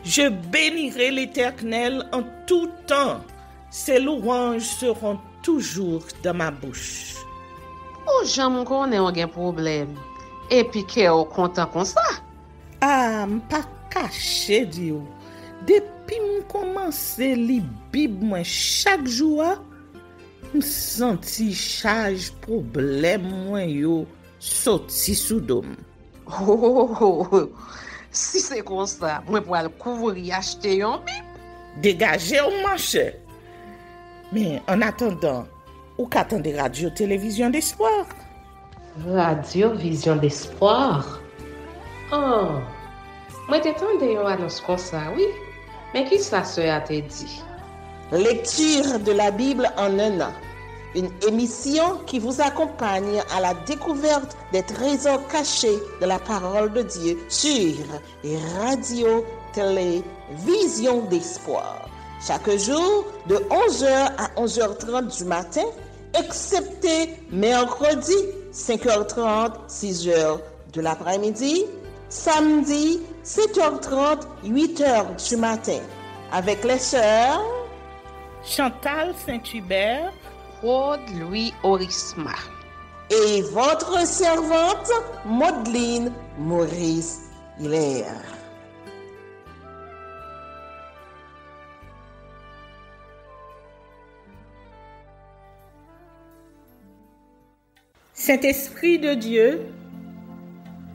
Je bénirai l'Éternel en tout temps. Ses louanges seront toujours dans ma bouche. Oh, j'aime qu'on ait un problème. Et puis qu'elle est content comme ça. Ah, m'pas caché, Dieu. Depuis que je commence à lire la Bible chaque jour, je sens charge problème moi yo sorti sous dôme. Oh, si c'est comme ça, moi pour aller couvrir acheter un Bible. Dégagez au marché. Mais en attendant, ou qu'attendez radio télévision d'espoir? Radio Vision d'Espoir. Oh, moi t'attendais une annonce comme ça, oui. Mais qui ça a te dit? Lecture de la Bible en un an. Une émission qui vous accompagne à la découverte des trésors cachés de la parole de Dieu sur Radio Télévision d'Espoir. Chaque jour de 11h à 11h30 du matin, excepté mercredi 5h30, 6h de l'après-midi, samedi 7h30, 8h du matin, avec les sœurs Chantal Saint-Hubert, Claude Louis Orisma et votre servante Maudeline Maurice Hilaire. Saint-Esprit de Dieu,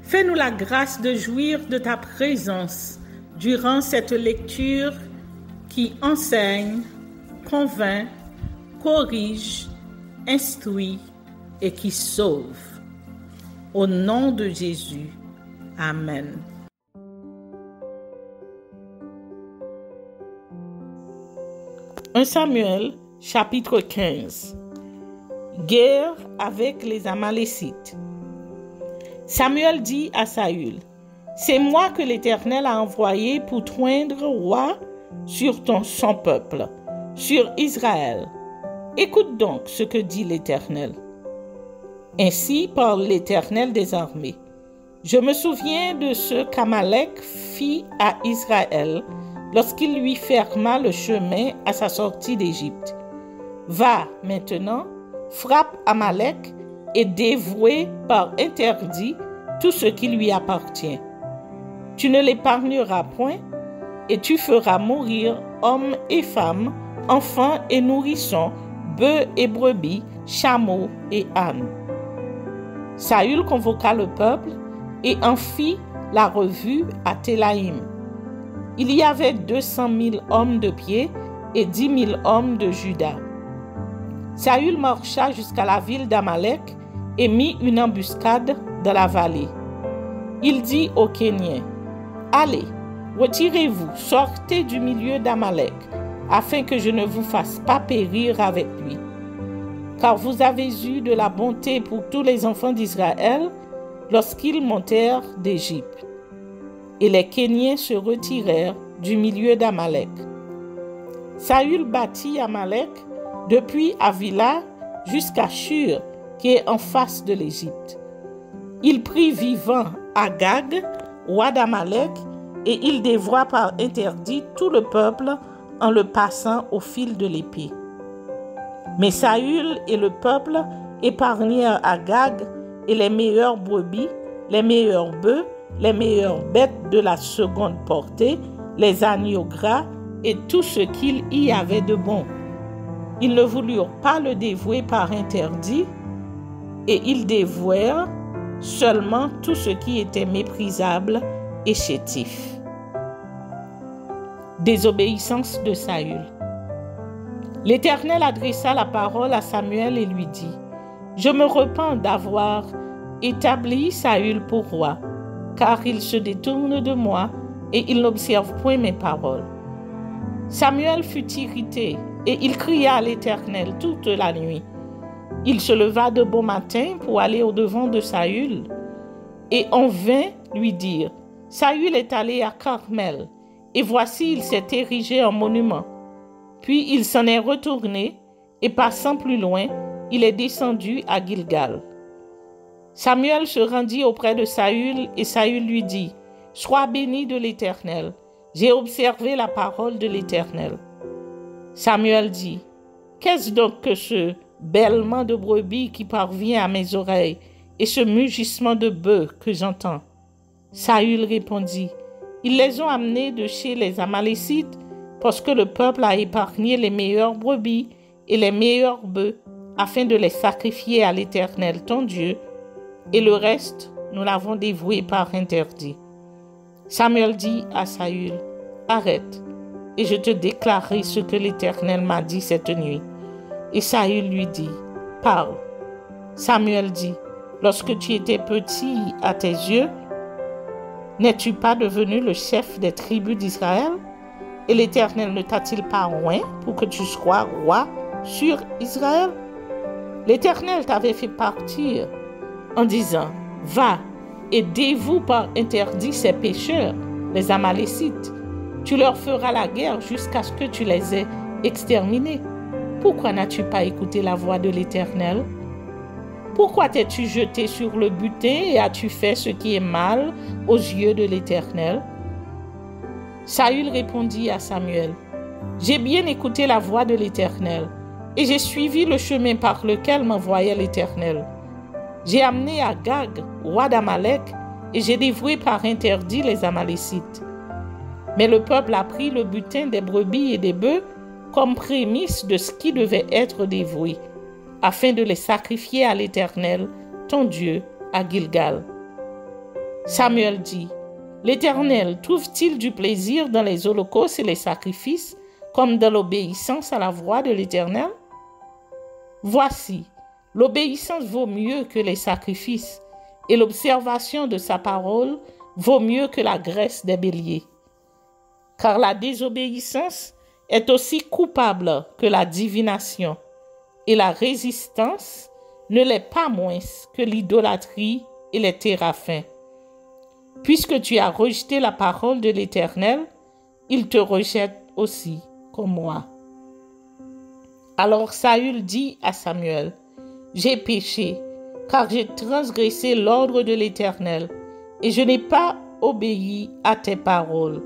fais-nous la grâce de jouir de ta présence durant cette lecture qui enseigne, convainc, corrige, instruit et qui sauve. Au nom de Jésus. Amen. Un Samuel, chapitre 15. Guerre avec les Amalécites. Samuel dit à Saül, « C'est moi que l'Éternel a envoyé pour t'oindre roi sur son peuple, sur Israël. Écoute donc ce que dit l'Éternel. Ainsi parle l'Éternel des armées. Je me souviens de ce qu'Amalek fit à Israël lorsqu'il lui ferma le chemin à sa sortie d'Égypte. Va maintenant, frappe Amalek et dévoue par interdit tout ce qui lui appartient. Tu ne l'épargneras point et tu feras mourir hommes et femmes, enfants et nourrissons, bœufs et brebis, chameaux et ânes. » Saül convoqua le peuple et en fit la revue à Télaïm. Il y avait 200 000 hommes de pied et 10 000 hommes de Juda. Saül marcha jusqu'à la ville d'Amalek et mit une embuscade dans la vallée. Il dit aux Kéniens, « Allez, retirez-vous, sortez du milieu d'Amalek, afin que je ne vous fasse pas périr avec lui. Car vous avez eu de la bonté pour tous les enfants d'Israël lorsqu'ils montèrent d'Égypte. » Et les Kéniens se retirèrent du milieu d'Amalek. Saül battit Amalek depuis Avila jusqu'à Shur, qui est en face de l'Égypte. Il prit vivant Agag, roi d'Amalek, et il dévoua par interdit tout le peuple en le passant au fil de l'épée. Mais Saül et le peuple épargnèrent Agag et les meilleures brebis, les meilleurs bœufs, les meilleures bêtes de la seconde portée, les agneaux gras et tout ce qu'il y avait de bon. Ils ne voulurent pas le dévouer par interdit et ils dévouèrent seulement tout ce qui était méprisable et chétif. Désobéissance de Saül. L'Éternel adressa la parole à Samuel et lui dit, « Je me repens d'avoir établi Saül pour roi, car il se détourne de moi et il n'observe point mes paroles. » Samuel fut irrité et il cria à l'Éternel toute la nuit. Il se leva de bon matin pour aller au-devant de Saül et on vint lui dire, « Saül est allé à Carmel et voici il s'est érigé en monument. » Puis il s'en est retourné et passant plus loin, il est descendu à Gilgal. Samuel se rendit auprès de Saül et Saül lui dit, « Sois béni de l'Éternel, J'ai observé la parole de l'Éternel. Samuel dit, qu'est-ce donc que ce bêlement de brebis qui parvient à mes oreilles et ce mugissement de bœuf que j'entends? Saül répondit, ils les ont amenés de chez les Amalécites parce que le peuple a épargné les meilleures brebis et les meilleurs bœufs afin de les sacrifier à l'Éternel ton Dieu, et le reste, nous l'avons dévoué par interdit. Samuel dit à Saül, arrête, et je te déclarerai ce que l'Éternel m'a dit cette nuit. Et Saül lui dit, parle. Samuel dit, lorsque tu étais petit à tes yeux, n'es-tu pas devenu le chef des tribus d'Israël? Et l'Éternel ne t'a-t-il pas oint pour que tu sois roi sur Israël? L'Éternel t'avait fait partir en disant, va et dévoue par interdit ces pécheurs, les Amalécites. Tu leur feras la guerre jusqu'à ce que tu les aies exterminés. Pourquoi n'as-tu pas écouté la voix de l'Éternel? Pourquoi t'es-tu jeté sur le butin et as-tu fait ce qui est mal aux yeux de l'Éternel? Saül répondit à Samuel, j'ai bien écouté la voix de l'Éternel et j'ai suivi le chemin par lequel m'envoyait l'Éternel. J'ai amené Agag, roi d'Amalek, et j'ai dévoué par interdit les Amalécites. Mais le peuple a pris le butin des brebis et des bœufs comme prémisse de ce qui devait être dévoué, afin de les sacrifier à l'Éternel, ton Dieu, à Gilgal. Samuel dit, l'Éternel trouve-t-il du plaisir dans les holocaustes et les sacrifices, comme dans l'obéissance à la voix de l'Éternel? Voici, l'obéissance vaut mieux que les sacrifices, et l'observation de sa parole vaut mieux que la graisse des béliers. Car la désobéissance est aussi coupable que la divination, et la résistance ne l'est pas moins que l'idolâtrie et les téraphins. Puisque tu as rejeté la parole de l'Éternel, il te rejette aussi comme moi. Alors Saül dit à Samuel, j'ai péché, car j'ai transgressé l'ordre de l'Éternel, et je n'ai pas obéi à tes paroles.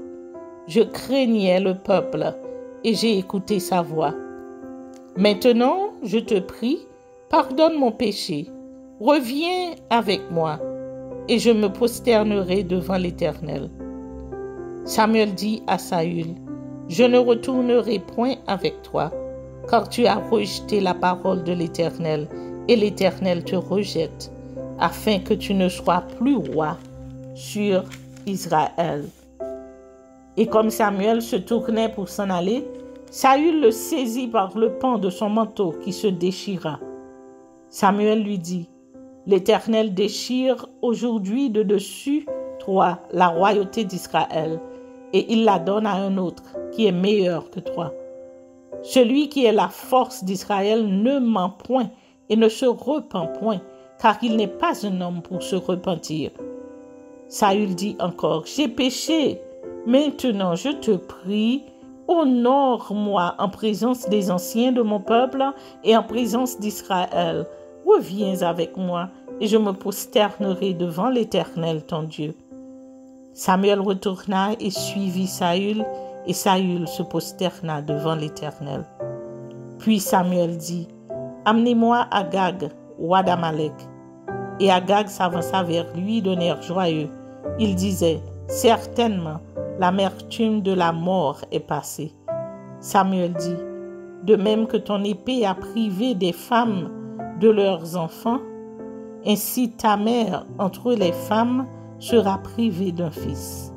Je craignais le peuple, et j'ai écouté sa voix. Maintenant, je te prie, pardonne mon péché, reviens avec moi, et je me prosternerai devant l'Éternel. Samuel dit à Saül, je ne retournerai point avec toi, car tu as rejeté la parole de l'Éternel, et l'Éternel te rejette, afin que tu ne sois plus roi sur Israël. Et comme Samuel se tournait pour s'en aller, Saül le saisit par le pan de son manteau qui se déchira. Samuel lui dit, l'Éternel déchire aujourd'hui de dessus toi la royauté d'Israël, et il la donne à un autre qui est meilleur que toi. Celui qui est la force d'Israël ne ment point et ne se repent point, car il n'est pas un homme pour se repentir. Saül dit encore, j'ai péché. Maintenant, je te prie, honore-moi en présence des anciens de mon peuple et en présence d'Israël. Reviens avec moi et je me prosternerai devant l'Éternel, ton Dieu. Samuel retourna et suivit Saül, et Saül se prosterna devant l'Éternel. Puis Samuel dit, amenez-moi Agag, roi d'Amalek. Et Agag s'avança vers lui d'un air joyeux. Il disait, certainement, l'amertume de la mort est passée. Samuel dit, de même que ton épée a privé des femmes de leurs enfants, ainsi ta mère entre les femmes sera privée d'un fils.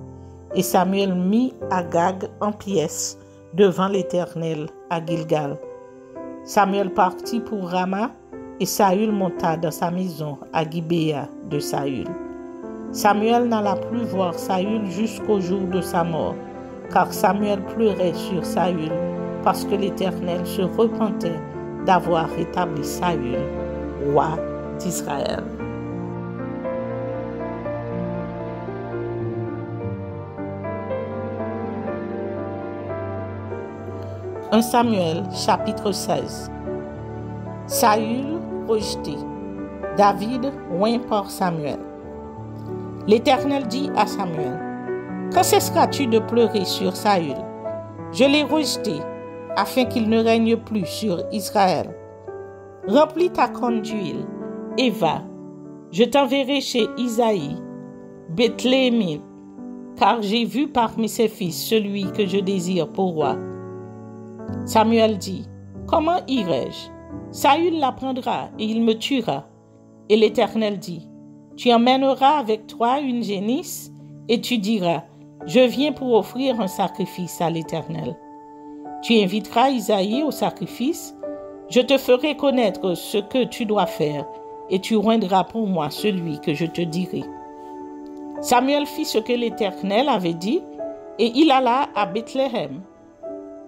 Et Samuel mit Agag en pièces devant l'Éternel à Gilgal. Samuel partit pour Rama et Saül monta dans sa maison à Gibéa de Saül. Samuel n'alla plus voir Saül jusqu'au jour de sa mort, car Samuel pleurait sur Saül parce que l'Éternel se repentait d'avoir rétabli Saül, roi d'Israël. 1 Samuel, chapitre 16. Saül rejeté. David oint par Samuel. L'Éternel dit à Samuel, Quand cesseras-tu de pleurer sur Saül? Je l'ai rejeté, afin qu'il ne règne plus sur Israël. Remplis ta corne d'huile et va. Je t'enverrai chez Isaïe, Bethléemite, car j'ai vu parmi ses fils celui que je désire pour roi. Samuel dit, comment irai-je? Saül l'apprendra et il me tuera. Et l'Éternel dit, tu emmèneras avec toi une génisse et tu diras, je viens pour offrir un sacrifice à l'Éternel. Tu inviteras Isaïe au sacrifice, je te ferai connaître ce que tu dois faire et tu oindras pour moi celui que je te dirai. Samuel fit ce que l'Éternel avait dit et il alla à Bethléem.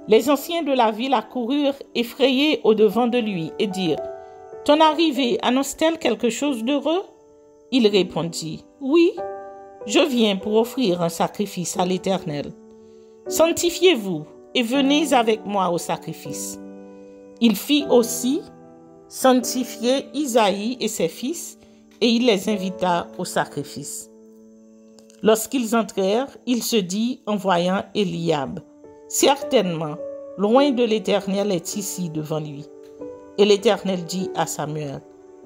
Les anciens de la ville accoururent effrayés au-devant de lui et dirent, ton arrivée annonce-t-elle quelque chose d'heureux? Il répondit, oui, je viens pour offrir un sacrifice à l'Éternel. Sanctifiez-vous et venez avec moi au sacrifice. Il fit aussi sanctifier Isaïe et ses fils et il les invita au sacrifice. Lorsqu'ils entrèrent, il se dit en voyant Eliab, certainement, loin de l'Éternel est ici devant lui. Et l'Éternel dit à Samuel,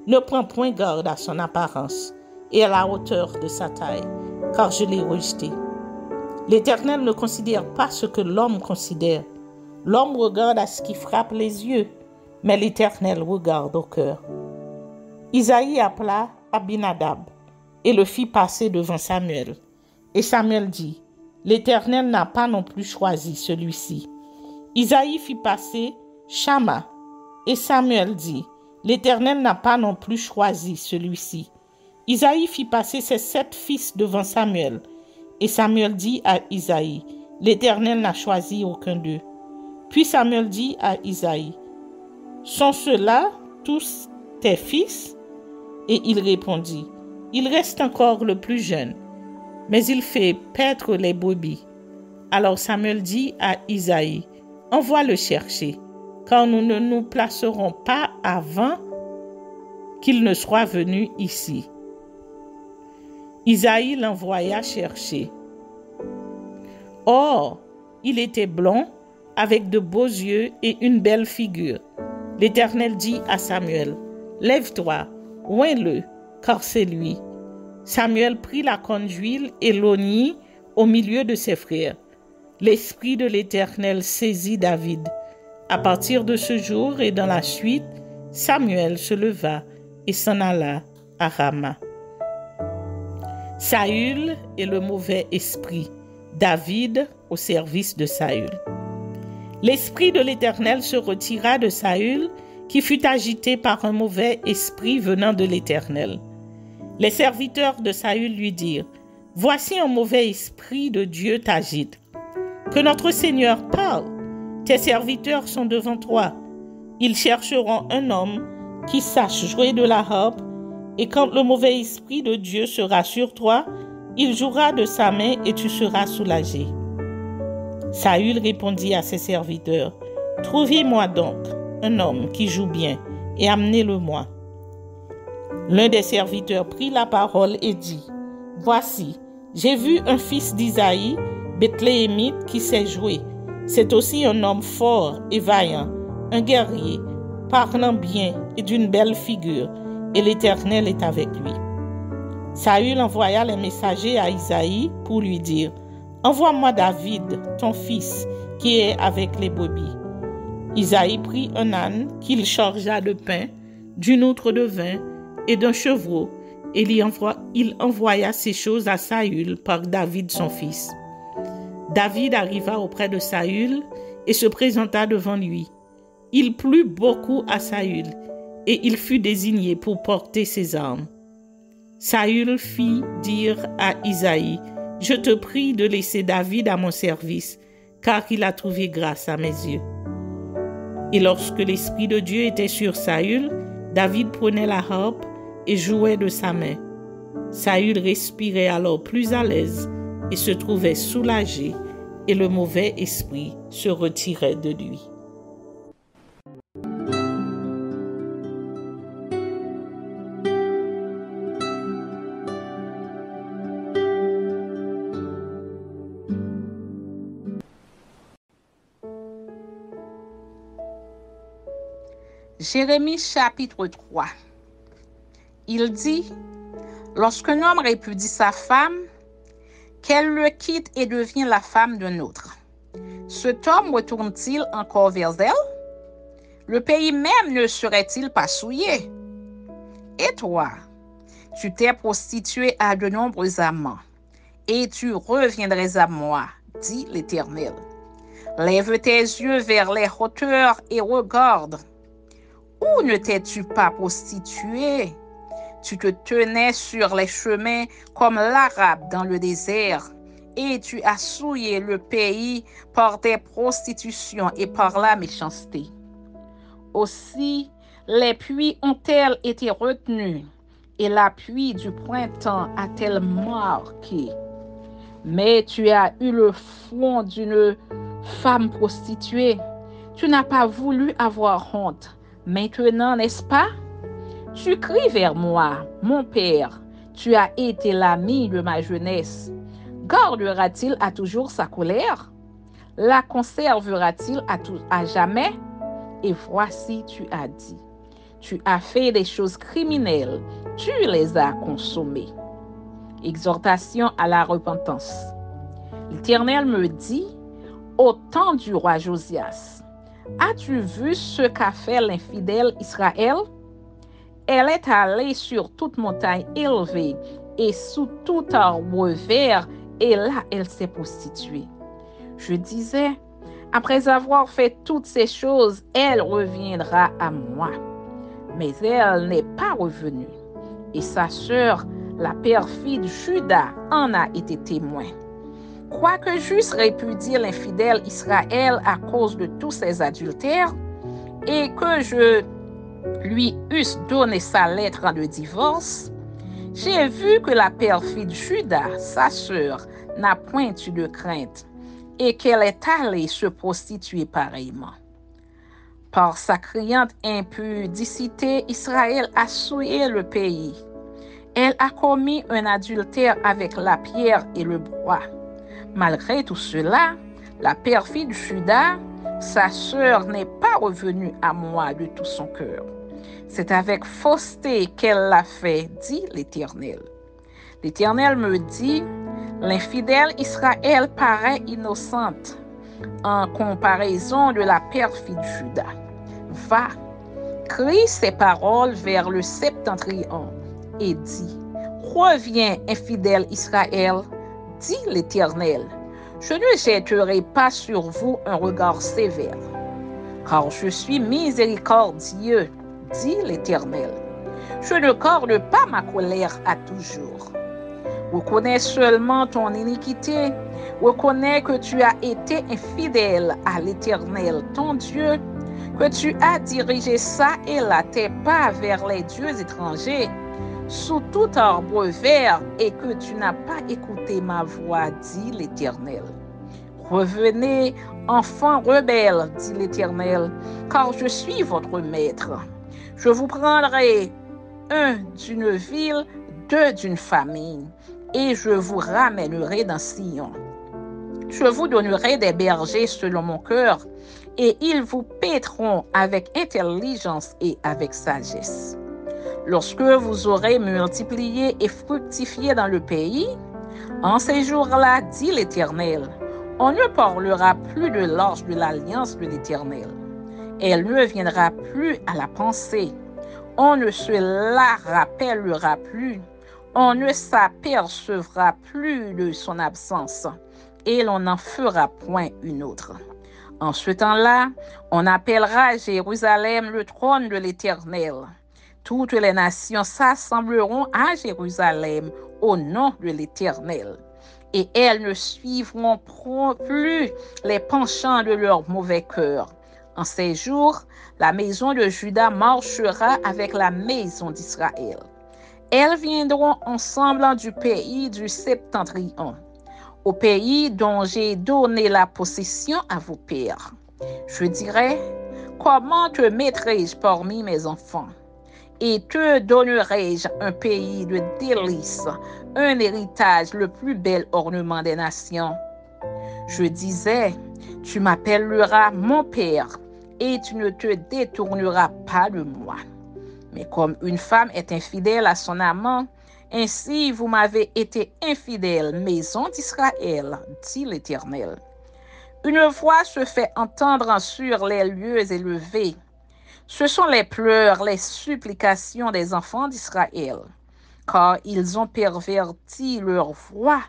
ne prends point garde à son apparence et à la hauteur de sa taille, car je l'ai rejeté. L'Éternel ne considère pas ce que l'homme considère. L'homme regarde à ce qui frappe les yeux, mais l'Éternel regarde au cœur. Isaïe appela Abinadab et le fit passer devant Samuel. Et Samuel dit, l'Éternel n'a pas non plus choisi celui-ci. Isaïe fit passer Shama. Et Samuel dit, l'Éternel n'a pas non plus choisi celui-ci. Isaïe fit passer ses 7 fils devant Samuel. Et Samuel dit à Isaïe, l'Éternel n'a choisi aucun d'eux. Puis Samuel dit à Isaïe, sont ceux-là tous tes fils? Et il répondit, il reste encore le plus jeune, mais il fait paître les brebis. Alors Samuel dit à Isaïe, envoie le chercher, car nous ne nous placerons pas avant qu'il ne soit venu ici. Isaïe l'envoya chercher. Or, il était blond, avec de beaux yeux et une belle figure. L'Éternel dit à Samuel, lève-toi, oins-le, car c'est lui. Samuel prit la corne d'huile et l'oignit au milieu de ses frères. L'Esprit de l'Éternel saisit David. À partir de ce jour et dans la suite, Samuel se leva et s'en alla à Rama. Saül et le mauvais esprit. David au service de Saül. L'esprit de l'Éternel se retira de Saül, qui fut agité par un mauvais esprit venant de l'Éternel. Les serviteurs de Saül lui dirent, « Voici un mauvais esprit de Dieu t'agite. Que notre Seigneur parle. Tes serviteurs sont devant toi. Ils chercheront un homme qui sache jouer de la harpe, et quand le mauvais esprit de Dieu sera sur toi, il jouera de sa main et tu seras soulagé. » Saül répondit à ses serviteurs, « Trouvez-moi donc un homme qui joue bien et amenez-le-moi. » L'un des serviteurs prit la parole et dit, « Voici, j'ai vu un fils d'Isaïe, Bethléemite, qui sait jouer. C'est aussi un homme fort et vaillant, un guerrier, parlant bien et d'une belle figure, et l'Éternel est avec lui. » Saül envoya les messagers à Isaïe pour lui dire, « Envoie-moi David, ton fils, qui est avec les brebis. » Isaïe prit un âne qu'il chargea de pain, d'une outre de vin et d'un chevreau, et il envoya ces choses à Saül par David son fils. David arriva auprès de Saül et se présenta devant lui. Il plut beaucoup à Saül, et il fut désigné pour porter ses armes. Saül fit dire à Isaïe, « Je te prie de laisser David à mon service, car il a trouvé grâce à mes yeux. » Et lorsque l'Esprit de Dieu était sur Saül, David prenait la harpe et jouait de sa main. Saül respirait alors plus à l'aise et se trouvait soulagé, et le mauvais esprit se retirait de lui. Jérémie chapitre 3. Il dit, lorsqu'un homme répudie sa femme, qu'elle le quitte et devient la femme d'un autre, cet homme retourne-t-il encore vers elle? Le pays même ne serait-il pas souillé? Et toi, tu t'es prostitué à de nombreux amants, et tu reviendrais à moi, dit l'Éternel. Lève tes yeux vers les hauteurs et regarde. Où ne t'es-tu pas prostitué? Tu te tenais sur les chemins comme l'Arabe dans le désert, et tu as souillé le pays par tes prostitutions et par la méchanceté. Aussi, les pluies ont-elles été retenues, et la pluie du printemps a-t-elle marqué? Mais tu as eu le front d'une femme prostituée. Tu n'as pas voulu avoir honte. Maintenant, n'est-ce pas? Tu cries vers moi, mon père. Tu as été l'ami de ma jeunesse. Gardera-t-il à toujours sa colère? La conservera-t-il à jamais? Et voici, tu as dit. Tu as fait des choses criminelles. Tu les as consommées. Exhortation à la repentance. L'Éternel me dit, au temps du roi Josias, as-tu vu ce qu'a fait l'infidèle Israël? Elle est allée sur toute montagne élevée et sous tout arbre vert, et là elle s'est prostituée. Je disais, après avoir fait toutes ces choses, elle reviendra à moi. Mais elle n'est pas revenue. Et sa sœur, la perfide Juda, en a été témoin. Quoique j'eusse répudié l'infidèle Israël à cause de tous ses adultères, et que je lui eusse donné sa lettre de divorce, j'ai vu que la perfide Juda, sa sœur, n'a point eu de crainte, et qu'elle est allée se prostituer pareillement. Par sa criante impudicité, Israël a souillé le pays. Elle a commis un adultère avec la pierre et le bois. Malgré tout cela, la perfide Juda, sa sœur, n'est pas revenue à moi de tout son cœur. C'est avec fausseté qu'elle l'a fait, dit l'Éternel. L'Éternel me dit, l'infidèle Israël paraît innocente en comparaison de la perfide Juda. Va, crie ces paroles vers le septentrion et dis, reviens, infidèle Israël, dit l'Éternel, je ne jetterai pas sur vous un regard sévère, car je suis miséricordieux, dit l'Éternel. Je ne garde pas ma colère à toujours. Reconnais seulement ton iniquité, reconnais que tu as été infidèle à l'Éternel, ton Dieu, que tu as dirigé ça et là tes pas vers les dieux étrangers, sous tout arbre vert, et que tu n'as pas écouté ma voix, dit l'Éternel. Revenez, enfants rebelles, dit l'Éternel, car je suis votre maître. Je vous prendrai un d'une ville, deux d'une famille, et je vous ramènerai dans Sion. Je vous donnerai des bergers selon mon cœur, et ils vous paîtront avec intelligence et avec sagesse. Lorsque vous aurez multiplié et fructifié dans le pays, en ces jours-là, dit l'Éternel, on ne parlera plus de l'arche de l'alliance de l'Éternel. Elle ne viendra plus à la pensée. On ne se la rappellera plus. On ne s'apercevra plus de son absence, et l'on n'en fera point une autre. En ce temps-là, on appellera Jérusalem le trône de l'Éternel. Toutes les nations s'assembleront à Jérusalem au nom de l'Éternel, et elles ne suivront plus les penchants de leur mauvais cœur. En ces jours, la maison de Juda marchera avec la maison d'Israël. Elles viendront ensemble du pays du septentrion, au pays dont j'ai donné la possession à vos pères. Je dirai, comment te mettrai-je parmi mes enfants? Et te donnerai-je un pays de délices, un héritage, le plus bel ornement des nations. Je disais, tu m'appelleras mon père, et tu ne te détourneras pas de moi. Mais comme une femme est infidèle à son amant, ainsi vous m'avez été infidèle, maison d'Israël, dit l'Éternel. Une voix se fait entendre sur les lieux élevés. Ce sont les pleurs, les supplications des enfants d'Israël, car ils ont perverti leur voix.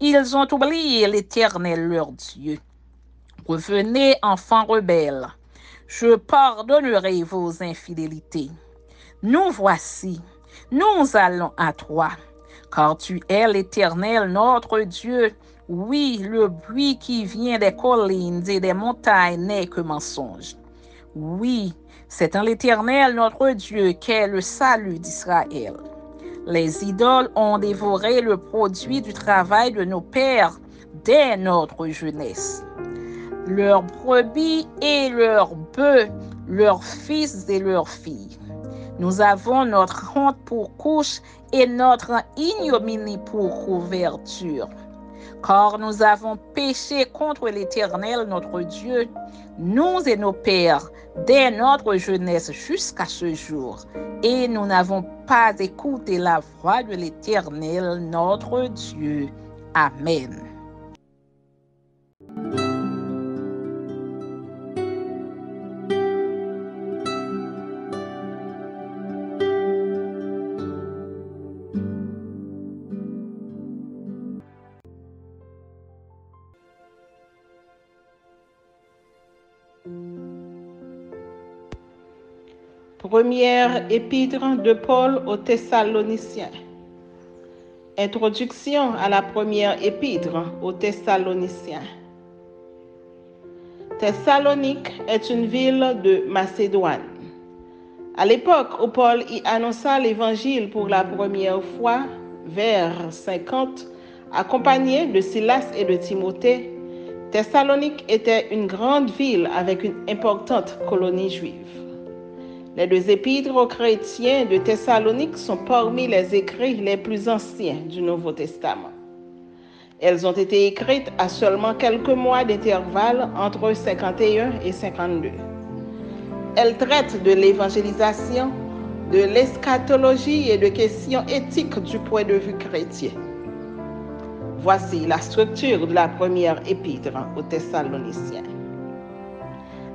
Ils ont oublié l'Éternel leur Dieu. Revenez, enfants rebelles, je pardonnerai vos infidélités. Nous voici, nous allons à toi, car tu es l'Éternel notre Dieu. Oui, le bruit qui vient des collines et des montagnes n'est que mensonge. Oui, c'est en l'Éternel notre Dieu qu'est le salut d'Israël. Les idoles ont dévoré le produit du travail de nos pères dès notre jeunesse. Leurs brebis et leurs bœufs, leurs fils et leurs filles. Nous avons notre honte pour couche et notre ignominie pour couverture. Car nous avons péché contre l'Éternel notre Dieu, nous et nos pères, dès notre jeunesse jusqu'à ce jour, et nous n'avons pas écouté la voix de l'Éternel notre Dieu. Amen. Première épître de Paul aux Thessaloniciens. Introduction à la première épître aux Thessaloniciens. Thessalonique est une ville de Macédoine. À l'époque où Paul y annonça l'évangile pour la première fois, vers 50, accompagné de Silas et de Timothée, Thessalonique était une grande ville avec une importante colonie juive. Les deux épîtres aux chrétiens de Thessalonique sont parmi les écrits les plus anciens du Nouveau Testament. Elles ont été écrites à seulement quelques mois d'intervalle entre 51 et 52. Elles traitent de l'évangélisation, de l'eschatologie et de questions éthiques du point de vue chrétien. Voici la structure de la première épître aux Thessaloniciens.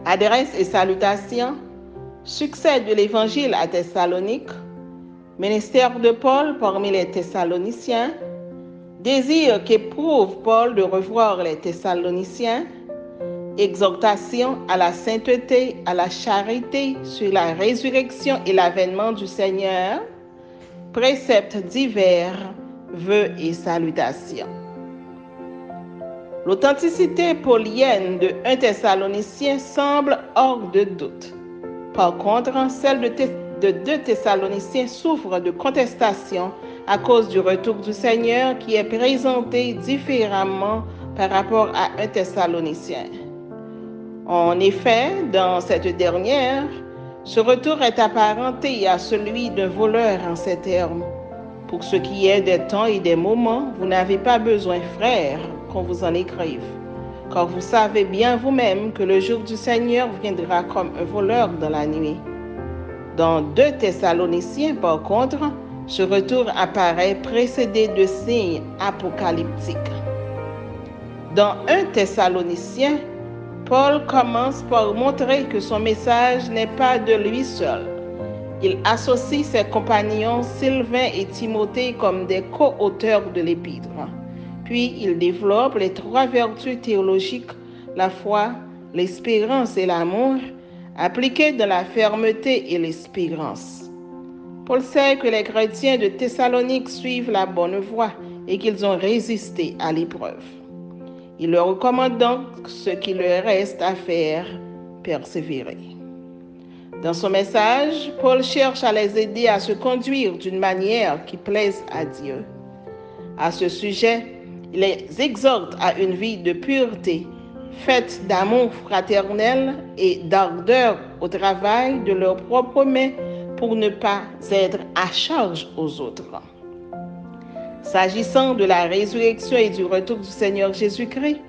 Adresse et salutations. Succès de l'Évangile à Thessalonique, ministère de Paul parmi les Thessaloniciens, désir qu'éprouve Paul de revoir les Thessaloniciens, exhortation à la sainteté, à la charité sur la résurrection et l'avènement du Seigneur, préceptes divers, vœux et salutations. L'authenticité paulienne de 1 Thessalonicien semble hors de doute. Par contre, celle de 2 Thessaloniciens souffre de contestation à cause du retour du Seigneur qui est présenté différemment par rapport à 1 Thessalonicien. En effet, dans cette dernière, ce retour est apparenté à celui d'un voleur en ces termes. Pour ce qui est des temps et des moments, vous n'avez pas besoin, frères, qu'on vous en écrive. Car vous savez bien vous-même que le jour du Seigneur viendra comme un voleur dans la nuit. Dans 2 Thessaloniciens, par contre, ce retour apparaît précédé de signes apocalyptiques. Dans 1 Thessalonicien, Paul commence par montrer que son message n'est pas de lui seul. Il associe ses compagnons Sylvain et Timothée comme des co-auteurs de l'épître. Puis il développe les 3 vertus théologiques, la foi, l'espérance et l'amour, appliquées dans la fermeté et l'espérance. Paul sait que les chrétiens de Thessalonique suivent la bonne voie et qu'ils ont résisté à l'épreuve. Il leur recommande donc ce qu'il leur reste à faire, persévérer. Dans son message, Paul cherche à les aider à se conduire d'une manière qui plaise à Dieu. À ce sujet, il les exhorte à une vie de pureté, faite d'amour fraternel et d'ardeur au travail de leurs propres mains pour ne pas être à charge aux autres. S'agissant de la résurrection et du retour du Seigneur Jésus-Christ,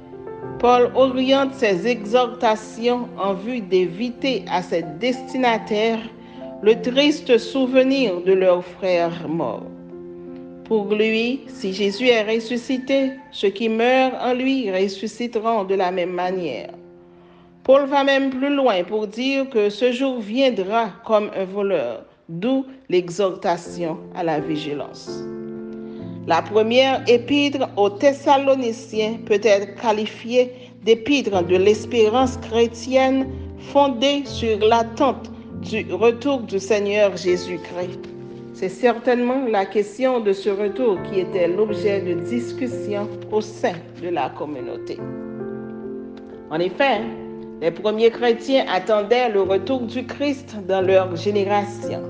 Paul oriente ses exhortations en vue d'éviter à ses destinataires le triste souvenir de leurs frères morts. Pour lui, si Jésus est ressuscité, ceux qui meurent en lui ressusciteront de la même manière. Paul va même plus loin pour dire que ce jour viendra comme un voleur, d'où l'exhortation à la vigilance. La première épître aux Thessaloniciens peut être qualifiée d'épître de l'espérance chrétienne fondée sur l'attente du retour du Seigneur Jésus-Christ. C'est certainement la question de ce retour qui était l'objet de discussion au sein de la communauté. En effet, les premiers chrétiens attendaient le retour du Christ dans leur génération.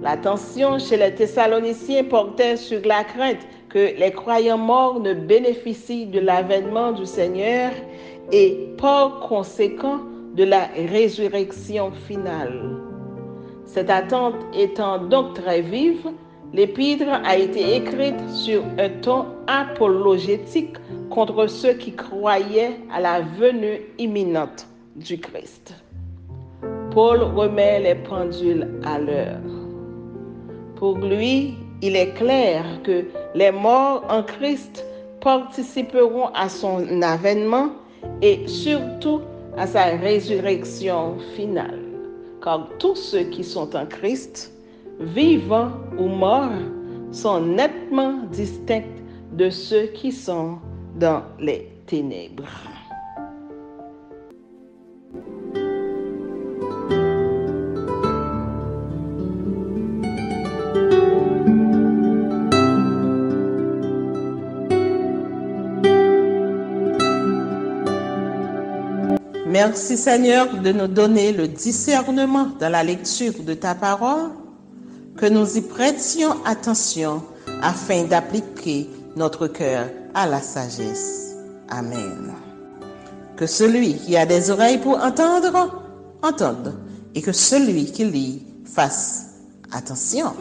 L'attention chez les Thessaloniciens portait sur la crainte que les croyants morts ne bénéficient de l'avènement du Seigneur et par conséquent de la résurrection finale. Cette attente étant donc très vive, l'épître a été écrite sur un ton apologétique contre ceux qui croyaient à la venue imminente du Christ. Paul remet les pendules à l'heure. Pour lui, il est clair que les morts en Christ participeront à son avènement et surtout à sa résurrection finale. Car tous ceux qui sont en Christ, vivants ou morts, sont nettement distincts de ceux qui sont dans les ténèbres. Merci Seigneur de nous donner le discernement dans la lecture de ta parole, que nous y prêtions attention afin d'appliquer notre cœur à la sagesse. Amen. Que celui qui a des oreilles pour entendre, entende, et que celui qui lit fasse attention.